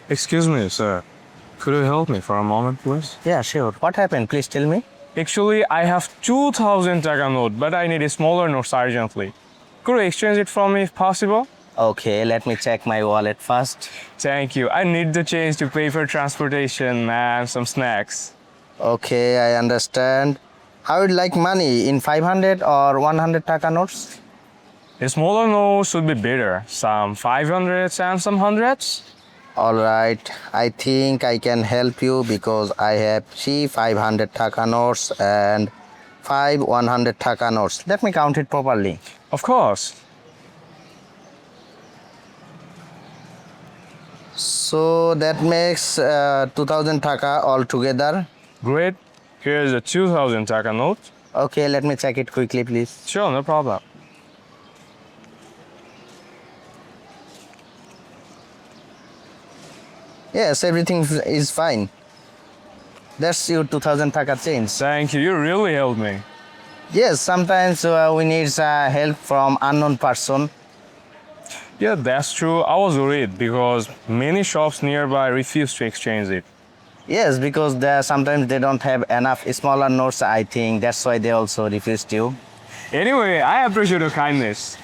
Excuse me, sir. Could you help me for a moment, please? Yeah, sure. What happened? Please tell me. Actually, I have 2000 taka note, but I need a smaller note urgently. Could you exchange it for me if possible? Okay, let me check my wallet first. Thank you. I need the change to pay for transportation and some snacks. Okay, I understand. I would like money in 500 or 100 taka notes. A smaller note should be better. Some 500s and some hundreds. All right, I think I can help you because I have 3 500 taka notes and 5 100 taka notes. Let me count it properly. Of course. So that makes 2000 taka altogether. Great. Here's a 2000 taka note. Okay, let me check it quickly, please. Sure, no problem. Yes, everything is fine. That's your 2000 taka change. Thank you. You really helped me. Yes, sometimes we need help from unknown person. Yeah, that's true. I was worried because many shops nearby refuse to exchange it. Yes, because sometimes they don't have enough smaller notes, I think. That's why they also refused you. Anyway, I appreciate your kindness.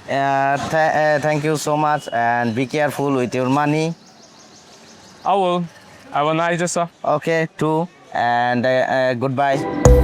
Thank you so much and be careful with your money. I will. Have a nice day, sir. Okay, too. And goodbye.